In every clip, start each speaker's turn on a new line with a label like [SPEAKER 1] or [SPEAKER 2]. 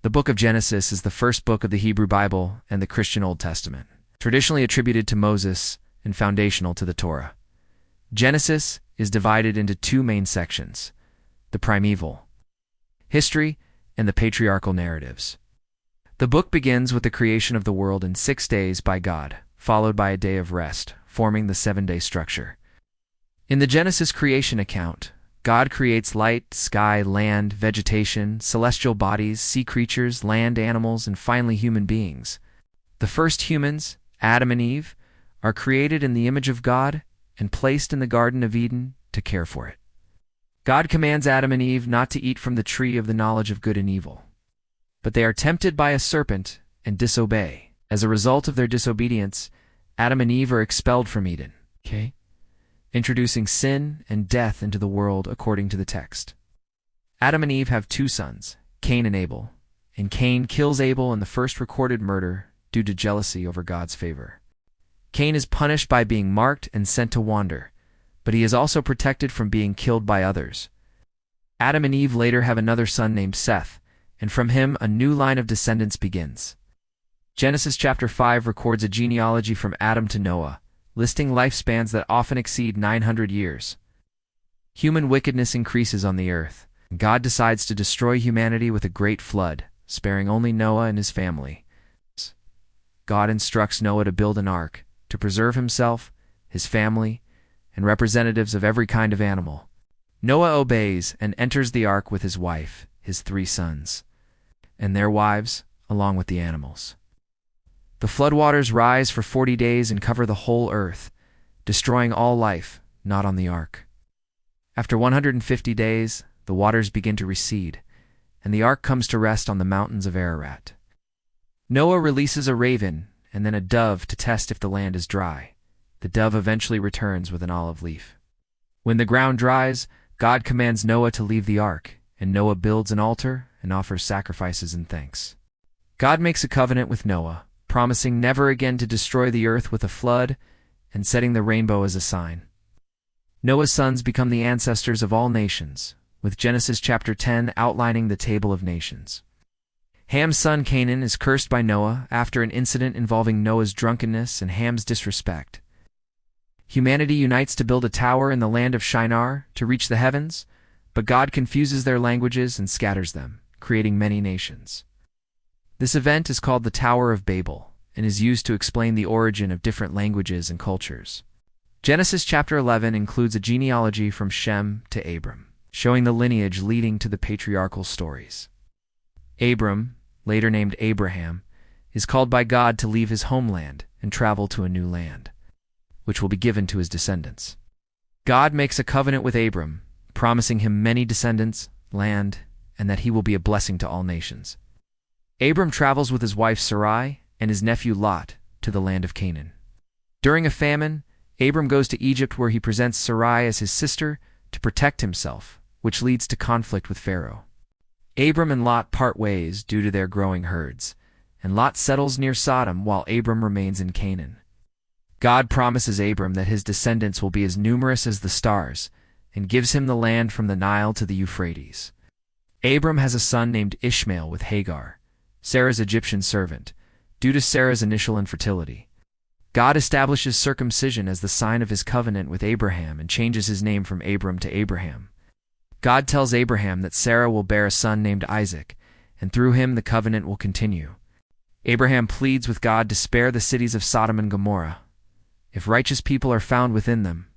[SPEAKER 1] The book of Genesis is the first book of the Hebrew Bible and the Christian Old Testament, traditionally attributed to Moses and foundational to the Torah. Genesis is divided into two main sections: the primeval history and the patriarchal narratives. The book begins with the creation of the world in 6 days by God, followed by a day of rest, forming the 7-day structure. In the Genesis creation account, God creates light, sky, land, vegetation, celestial bodies, sea creatures, land animals, and finally human beings. The first humans, Adam and Eve, are created in the image of God and placed in the Garden of Eden to care for it. God commands Adam and Eve not to eat from the tree of the knowledge of good and evil. But they are tempted by a serpent and disobey. As a result of their disobedience, Adam and Eve are expelled from Eden, introducing sin and death into the world according to the text. Adam and Eve have 2 sons, Cain and Abel, and Cain kills Abel in the first recorded murder due to jealousy over God's favor. Cain is punished by being marked and sent to wander, but he is also protected from being killed by others. Adam and Eve later have another son named Seth, and from him a new line of descendants begins. Genesis chapter 5 records a genealogy from Adam to Noah, listing lifespans that often exceed 900 years. Human wickedness increases on the earth, and God decides to destroy humanity with a great flood, sparing only Noah and his family. God instructs Noah to build an ark, to preserve himself, his family, and representatives of every kind of animal. Noah obeys and enters the ark with his wife, his 3 sons, and their wives, along with the animals. The floodwaters rise for 40 days and cover the whole earth, destroying all life, not on the ark. After 150 days, the waters begin to recede, and the ark comes to rest on the mountains of Ararat. Noah releases a raven and then a dove to test if the land is dry. The dove eventually returns with an olive leaf. When the ground dries, God commands Noah to leave the ark, and Noah builds an altar and offers sacrifices and thanks. God makes a covenant with Noah, promising never again to destroy the earth with a flood and setting the rainbow as a sign. Noah's sons become the ancestors of all nations, with Genesis chapter 10 outlining the table of nations. Ham's son Canaan is cursed by Noah after an incident involving Noah's drunkenness and Ham's disrespect. Humanity unites to build a tower in the land of Shinar to reach the heavens, but God confuses their languages and scatters them, creating many nations. This event is called the Tower of Babel and is used to explain the origin of different languages and cultures. Genesis chapter 11 includes a genealogy from Shem to Abram, showing the lineage leading to the patriarchal stories. Abram, later named Abraham, is called by God to leave his homeland and travel to a new land, which will be given to his descendants. God makes a covenant with Abram, promising him many descendants, land, and that he will be a blessing to all nations. Abram travels with his wife Sarai and his nephew Lot to the land of Canaan. During a famine, Abram goes to Egypt where he presents Sarai as his sister to protect himself, which leads to conflict with Pharaoh. Abram and Lot part ways due to their growing herds, and Lot settles near Sodom while Abram remains in Canaan. God promises Abram that his descendants will be as numerous as the stars, and gives him the land from the Nile to the Euphrates. Abram has a son named Ishmael with Hagar, Sarah's Egyptian servant, due to Sarah's initial infertility. God establishes circumcision as the sign of his covenant with Abraham and changes his name from Abram to Abraham. God tells Abraham that Sarah will bear a son named Isaac, and through him the covenant will continue. Abraham pleads with God to spare the cities of Sodom and Gomorrah, if righteous people are found within them.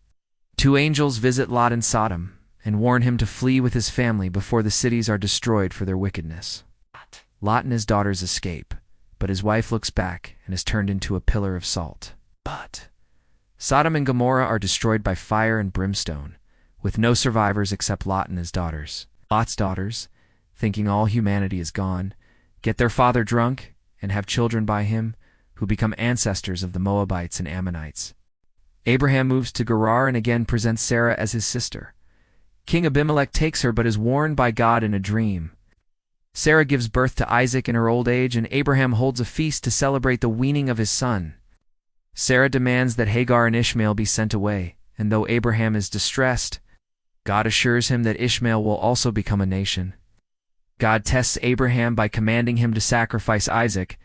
[SPEAKER 1] 2 angels visit Lot in Sodom and warn him to flee with his family before the cities are destroyed for their wickedness. Lot and his daughters escape, but his wife looks back and is turned into a pillar of salt. But Sodom and Gomorrah are destroyed by fire and brimstone, with no survivors except Lot and his daughters. Lot's daughters, thinking all humanity is gone, get their father drunk and have children by him, who become ancestors of the Moabites and Ammonites. Abraham moves to Gerar and again presents Sarah as his sister. King Abimelech takes her but is warned by God in a dream. Sarah gives birth to Isaac in her old age, and Abraham holds a feast to celebrate the weaning of his son. Sarah demands that Hagar and Ishmael be sent away, and though Abraham is distressed, God assures him that Ishmael will also become a nation. God tests Abraham by commanding him to sacrifice Isaac,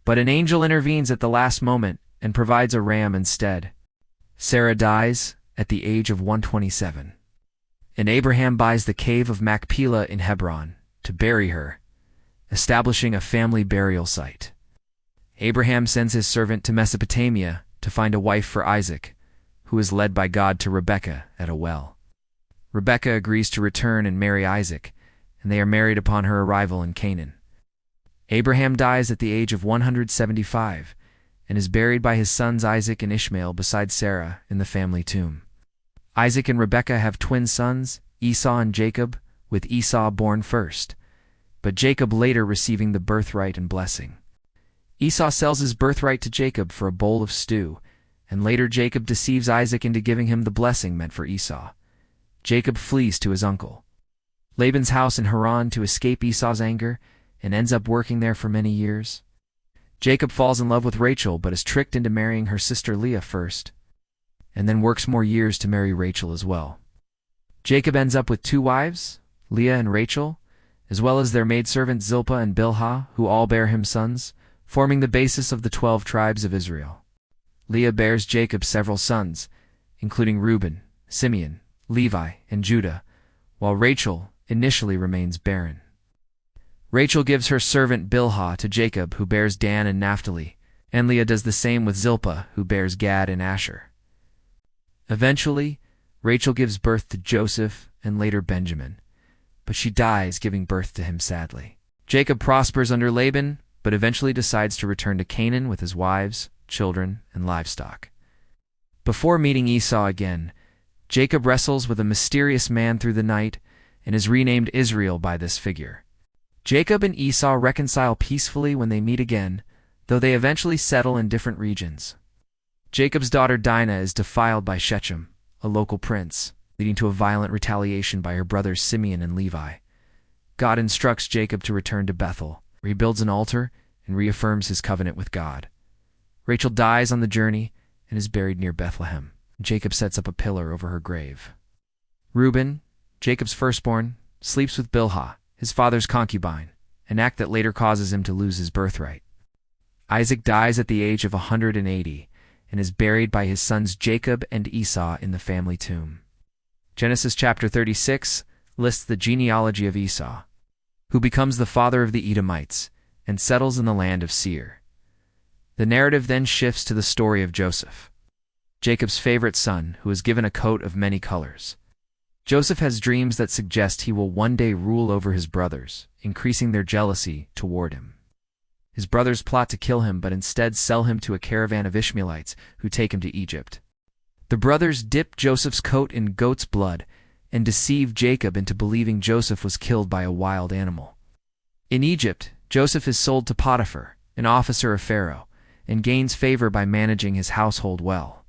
[SPEAKER 1] but an angel intervenes at the last moment and provides a ram instead. Sarah dies at the age of 127, and Abraham buys the cave of Machpelah in Hebron to bury her, establishing a family burial site. Abraham sends his servant to Mesopotamia to find a wife for Isaac, who is led by God to Rebekah at a well. Rebekah agrees to return and marry Isaac, and they are married upon her arrival in Canaan. Abraham dies at the age of 175 and is buried by his sons Isaac and Ishmael beside Sarah in the family tomb. Isaac and Rebekah have twin sons, Esau and Jacob, with Esau born first, but Jacob later receiving the birthright and blessing. Esau sells his birthright to Jacob for a bowl of stew, and later Jacob deceives Isaac into giving him the blessing meant for Esau. Jacob flees to his uncle Laban's house in Haran to escape Esau's anger and ends up working there for many years. Jacob falls in love with Rachel but is tricked into marrying her sister Leah first, and then works more years to marry Rachel as well. Jacob ends up with two wives, Leah and Rachel, as well as their maidservants Zilpah and Bilhah, who all bear him sons, forming the basis of the 12 tribes of Israel. Leah bears Jacob several sons, including Reuben, Simeon, Levi, and Judah, while Rachel initially remains barren. Rachel gives her servant Bilhah to Jacob, who bears Dan and Naphtali, and Leah does the same with Zilpah, who bears Gad and Asher. Eventually, Rachel gives birth to Joseph and later Benjamin, but she dies giving birth to him sadly. Jacob prospers under Laban, but eventually decides to return to Canaan with his wives, children, and livestock. Before meeting Esau again, Jacob wrestles with a mysterious man through the night and is renamed Israel by this figure. Jacob and Esau reconcile peacefully when they meet again, though they eventually settle in different regions. Jacob's daughter Dinah is defiled by Shechem, a local prince, leading to a violent retaliation by her brothers Simeon and Levi. God instructs Jacob to return to Bethel, where he builds an altar and reaffirms his covenant with God. Rachel dies on the journey and is buried near Bethlehem. Jacob sets up a pillar over her grave. Reuben, Jacob's firstborn, sleeps with Bilhah, his father's concubine, an act that later causes him to lose his birthright. Isaac dies at the age of 180 and is buried by his sons Jacob and Esau in the family tomb. Genesis chapter 36 lists the genealogy of Esau, who becomes the father of the Edomites and settles in the land of Seir. The narrative then shifts to the story of Joseph, Jacob's favorite son, who is given a coat of many colors. Joseph has dreams that suggest he will one day rule over his brothers, increasing their jealousy toward him. His brothers plot to kill him but instead sell him to a caravan of Ishmaelites who take him to Egypt. The brothers dip Joseph's coat in goat's blood and deceive Jacob into believing Joseph was killed by a wild animal. In Egypt, Joseph is sold to Potiphar, an officer of Pharaoh, and gains favor by managing his household well.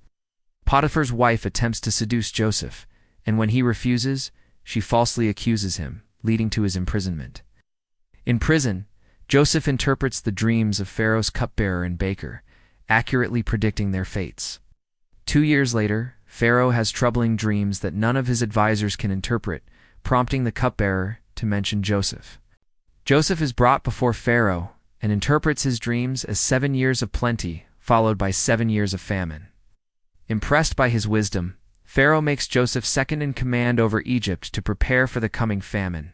[SPEAKER 1] Potiphar's wife attempts to seduce Joseph, and when he refuses, she falsely accuses him, leading to his imprisonment. In prison, Joseph interprets the dreams of Pharaoh's cupbearer and baker, accurately predicting their fates. 2 years later, Pharaoh has troubling dreams that none of his advisors can interpret, prompting the cupbearer to mention Joseph. Joseph is brought before Pharaoh and interprets his dreams as 7 years of plenty, followed by 7 years of famine. Impressed by his wisdom, Pharaoh makes Joseph second in command over Egypt to prepare for the coming famine.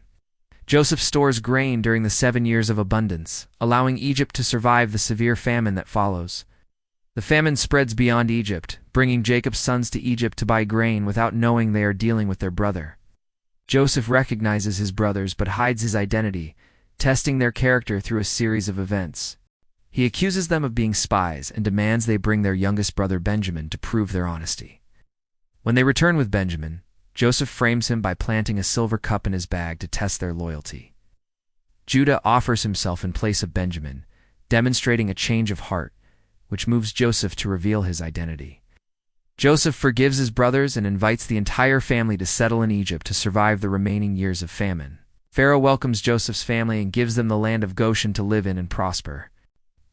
[SPEAKER 1] Joseph stores grain during the 7 years of abundance, allowing Egypt to survive the severe famine that follows. The famine spreads beyond Egypt, bringing Jacob's sons to Egypt to buy grain without knowing they are dealing with their brother. Joseph recognizes his brothers but hides his identity, testing their character through a series of events. He accuses them of being spies and demands they bring their youngest brother Benjamin to prove their honesty. When they return with Benjamin, Joseph frames him by planting a silver cup in his bag to test their loyalty. Judah offers himself in place of Benjamin, demonstrating a change of heart, which moves Joseph to reveal his identity. Joseph forgives his brothers and invites the entire family to settle in Egypt to survive the remaining years of famine. Pharaoh welcomes Joseph's family and gives them the land of Goshen to live in and prosper.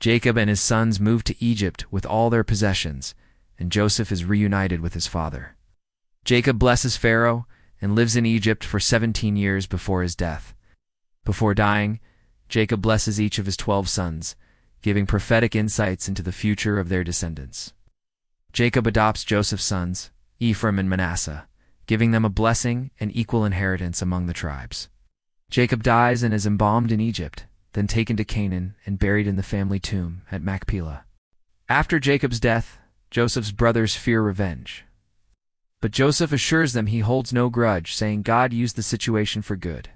[SPEAKER 1] Jacob and his sons move to Egypt with all their possessions, and Joseph is reunited with his father. Jacob blesses Pharaoh and lives in Egypt for 17 years before his death. Before dying, Jacob blesses each of his 12 sons, giving prophetic insights into the future of their descendants. Jacob adopts Joseph's sons, Ephraim and Manasseh, giving them a blessing and equal inheritance among the tribes. Jacob dies and is embalmed in Egypt, then taken to Canaan and buried in the family tomb at Machpelah. After Jacob's death, Joseph's brothers fear revenge. But Joseph assures them he holds no grudge, saying God used the situation for good.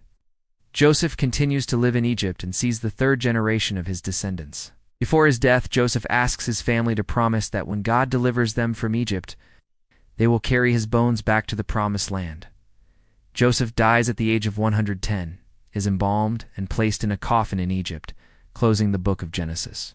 [SPEAKER 1] Joseph continues to live in Egypt and sees the third generation of his descendants. Before his death, Joseph asks his family to promise that when God delivers them from Egypt, they will carry his bones back to the promised land. Joseph dies at the age of 110, is embalmed and placed in a coffin in Egypt, closing the book of Genesis.